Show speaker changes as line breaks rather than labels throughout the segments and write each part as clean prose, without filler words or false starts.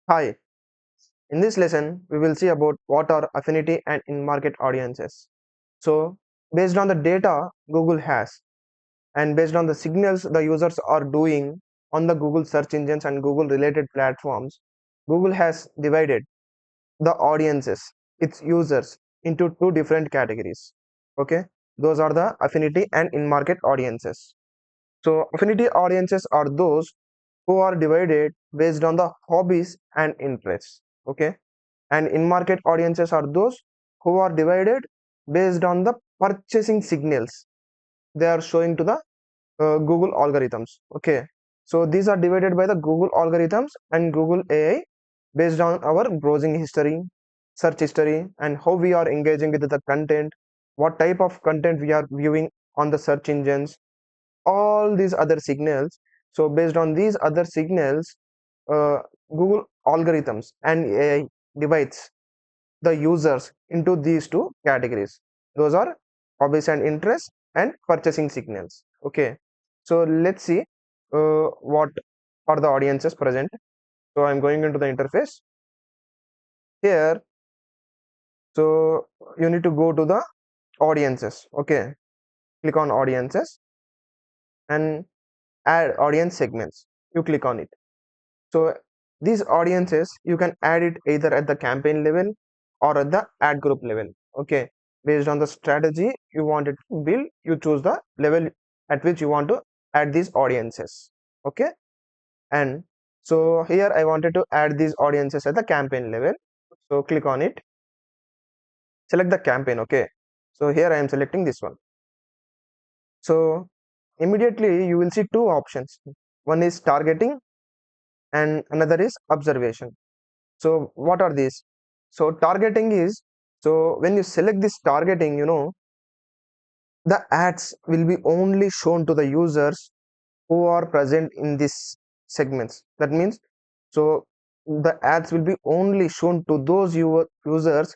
Hi, in this lesson, we will see about what are affinity and in-market audiences. So, based on the data Google has and based on the signals the users are doing on the Google search engines and Google related platforms, Google has divided the audiences, its users, into two different categories. Okay, those are the affinity and in-market audiences. So, affinity audiences are those who are divided based on the hobbies and interests. Okay, and in market audiences are those who are divided based on the purchasing signals they are showing to the Google algorithms. Okay, so these are divided by the Google algorithms and Google AI based on our browsing history, search history, and how we are engaging with the content, what type of content we are viewing on the search engines, all these other signals. So based on these other signals, uh, Google algorithms and AI divides the users into these two categories. Those are hobbies and interests and purchasing signals. Okay, so let's see what are the audiences present. So I'm going into the interface here. So you need to go to the audiences. Okay, click on audiences and add audience segments. You click on it. So these audiences, you can add it either at the campaign level or at the ad group level. Okay, based on the strategy you wanted to build, you choose the level at which you want to add these audiences. Okay, and so here I wanted to add these audiences at the campaign level. So click on it, select the campaign. Okay, so here I am selecting this one. So immediately you will see two options. One is targeting and another is observation. So what are these? So targeting is, so when you select this targeting, the ads will be only shown to the users who are present in these segments. That means, so the ads will be only shown to those users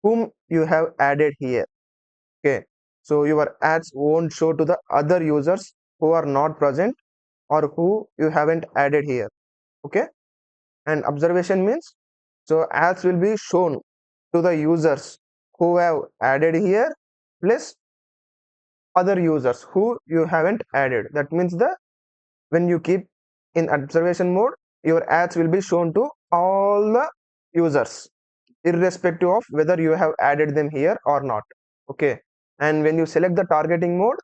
whom you have added here. Okay, so your ads won't show to the other users who are not present or who you haven't added here. Okay, and observation means, so ads will be shown to the users who have added here plus other users who you haven't added. That means the when you keep in observation mode, your ads will be shown to all the users irrespective of whether you have added them here or not. Okay, and when you select the targeting mode,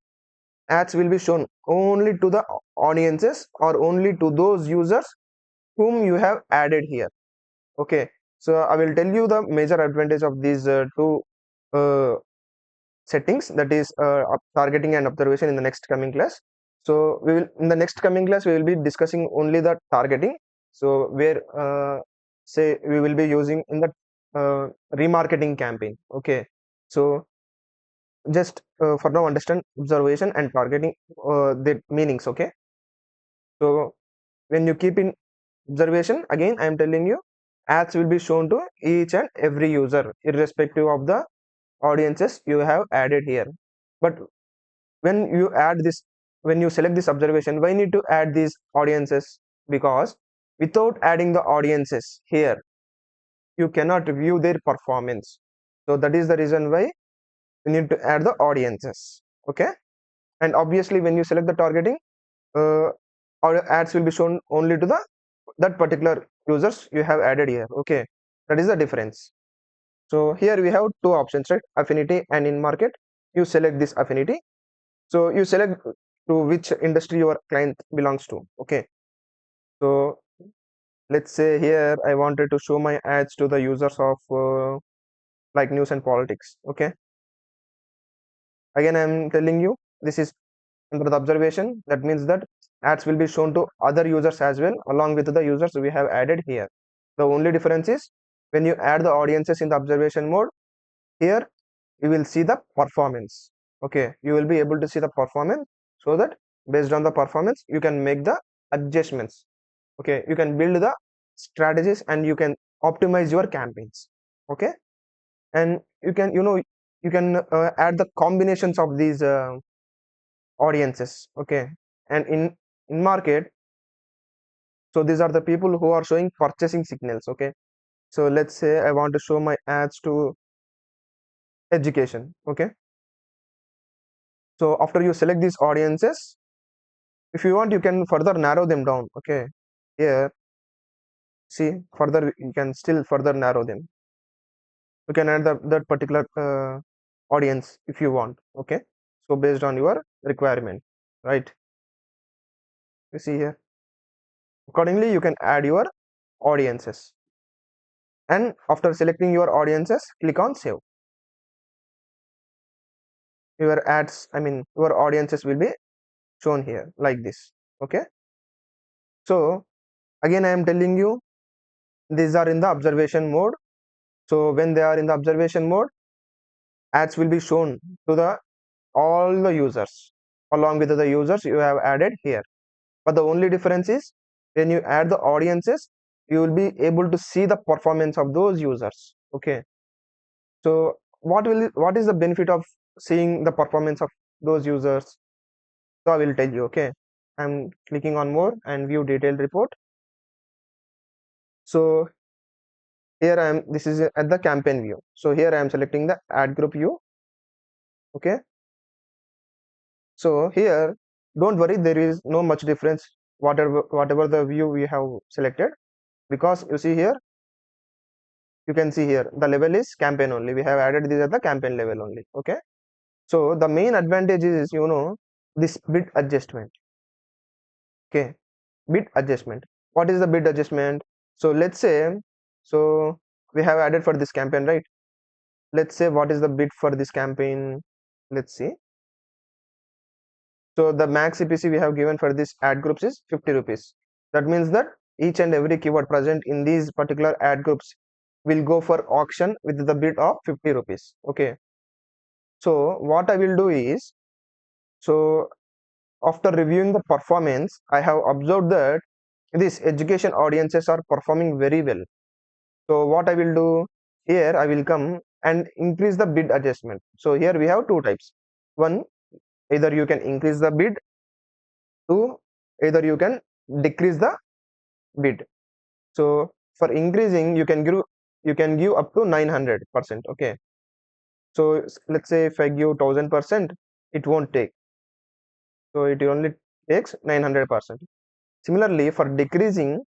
ads will be shown only to the audiences or only to those users whom you have added here. Okay, so I will tell you the major advantage of these two uh, settings, that is targeting and observation, in the next coming class. So we will, in the next coming class, we will be discussing only the targeting. So where say we will be using in the remarketing campaign. Okay, so just for now understand observation and targeting the meanings. Okay, so when you keep in observation, again I am telling you, ads will be shown to each and every user irrespective of the audiences you have added here. But when you add this, when you select this observation, why need to add these audiences? Because without adding the audiences here, you cannot view their performance. So that is the reason why you need to add the audiences. Okay, and obviously when you select the targeting, uh, ads will be shown only to the that particular users you have added here. Okay, that is the difference. So here we have two options, right? Affinity and in market. You select this affinity. So you select to which industry your client belongs to. Okay, so let's say here I wanted to show my ads to the users of like news and politics. Okay, again I'm telling you, this is under the observation. That means that ads will be shown to other users as well along with the users we have added here. The only difference is when you add the audiences in the observation mode, here you will see the performance. Okay, you will be able to see the performance, so that based on the performance you can make the adjustments. Okay, you can build the strategies and you can optimize your campaigns. Okay, and you can, you can add the combinations of these audiences. Okay, and in market, So these are the people who are showing purchasing signals. Okay, so let's say I want to show my ads to education. Okay, so after you select these audiences, if you want, you can further narrow them down. Okay, here, see, further you can still further narrow them. You can add that particular audience if you want. Okay, so based on your requirement, right? You see here, accordingly you can add your audiences, and after selecting your audiences, click on save. Your ads, I mean your audiences, will be shown here like this. Okay, so again I am telling you, these are in the observation mode. So when they are in the observation mode, ads will be shown to the all the users along with the users you have added here. But the only difference is, when you add the audiences, you will be able to see the performance of those users. Okay, so what is the benefit of seeing the performance of those users? So I will tell you. Okay, I'm clicking on more and view detailed report. So here I am, this is at the campaign view. So here I am selecting the ad group view. Okay, so here, don't worry, there is no much difference whatever the view we have selected, because you see here, you can see here the level is campaign only. We have added this at the campaign level only. Okay, so the main advantage is, this bid adjustment. Okay, bid adjustment. What is the bid adjustment? So let's say, so we have added for this campaign, right? Let's say what is the bid for this campaign. Let's see. So the max CPC we have given for this ad groups is 50 rupees. That means that each and every keyword present in these particular ad groups will go for auction with the bid of 50 rupees. Okay, so what I will do is, so after reviewing the performance, I have observed that these education audiences are performing very well. So what I will do, here I will come and increase the bid adjustment. So here we have two types. One, either you can increase the bid. Two, either you can decrease the bid. So for increasing, you can give up to 900%. Okay, so let's say if I give 1000%, it won't take. So it only takes 900%. Similarly, for decreasing,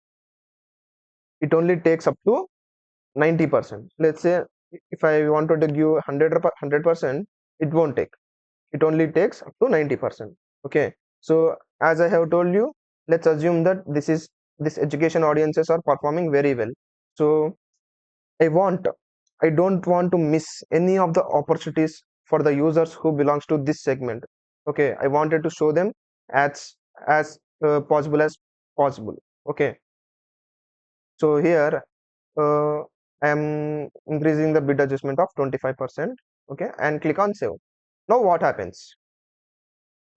it only takes up to 90%. Let's say if I wanted to give 100%, it won't take. It only takes up to 90%. Okay, so as I have told you, let's assume that this education audiences are performing very well. So I don't want to miss any of the opportunities for the users who belongs to this segment. Okay, I wanted to show them as possible as possible. Okay, so here uh, I am increasing the bid adjustment of 25%. Okay, and click on save. Now what happens?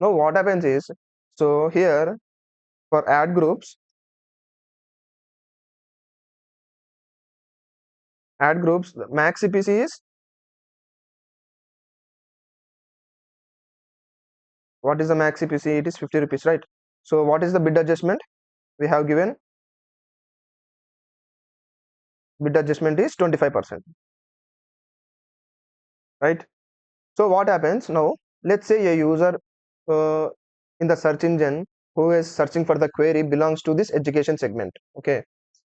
Now what happens is, so here for ad groups, the max CPC is, what is the max CPC? It is 50 rupees, right? So what is the bid adjustment we have given? Bid adjustment is 25%, right? So what happens now? Let's say a user uh, in the search engine who is searching for the query belongs to this education segment. Okay,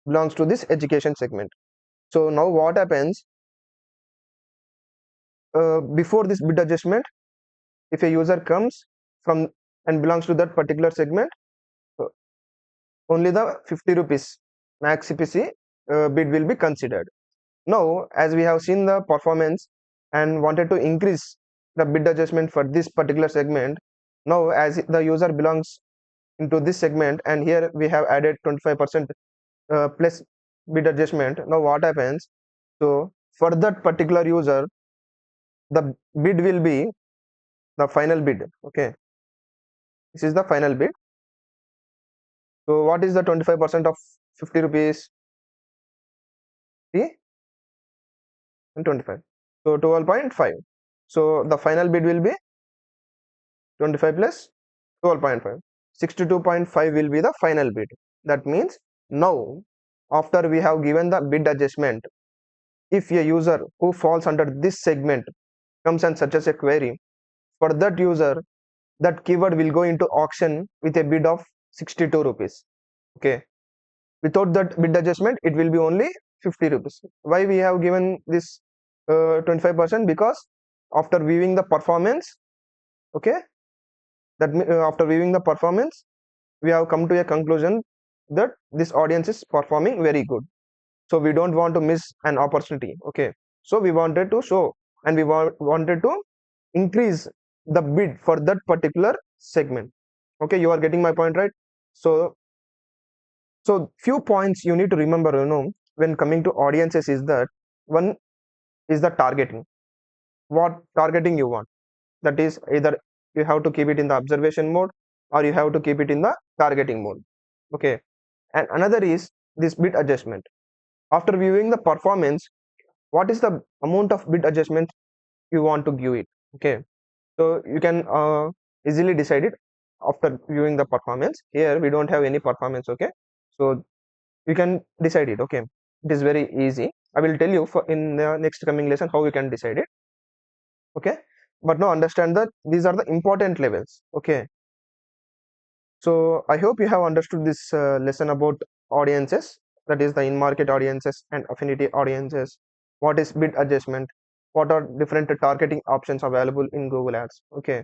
belongs to this education segment. So now what happens, before this bid adjustment, if a user comes from and belongs to that particular segment, uh, only the 50 rupees max CPC bid will be considered. Now, as we have seen the performance and wanted to increase the bid adjustment for this particular segment, now as the user belongs into this segment and here we have added 25% plus bid adjustment. Now what happens? So for that particular user, the bid will be the final bid. Okay, this is the final bid. So what is the 25% of 50 rupees? 3 and 25. So 12.5. So the final bid will be 25 plus 12.5. 62.5 will be the final bid. That means now, after we have given the bid adjustment, if a user who falls under this segment comes and searches a query, for that user, that keyword will go into auction with a bid of 62 rupees. Okay. Without that bid adjustment, it will be only 50 rupees. Why we have given this 25%? Because after viewing the performance, okay, after viewing the performance, we have come to a conclusion that this audience is performing very good. So we don't want to miss an opportunity. Okay. So we wanted to show and we wanted to increase the bid for that particular segment. Okay, you are getting my point, right? So few points you need to remember, when coming to audiences is that one is the targeting. What targeting you want? That is either you have to keep it in the observation mode or you have to keep it in the targeting mode. Okay. And another is this bid adjustment. After viewing the performance, what is the amount of bid adjustment you want to give it? Okay. So you can easily decide it after viewing the performance. Here we don't have any performance. Okay. So you can decide it. Okay, it is very easy. I will tell you for in the next coming lesson how you can decide it. Okay, but now understand that these are the important levels. Okay, so I hope you have understood this lesson about audiences, that is the in market audiences and affinity audiences. What is bid adjustment, what are different targeting options available in Google Ads. Okay,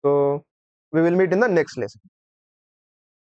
so we will meet in the next lesson.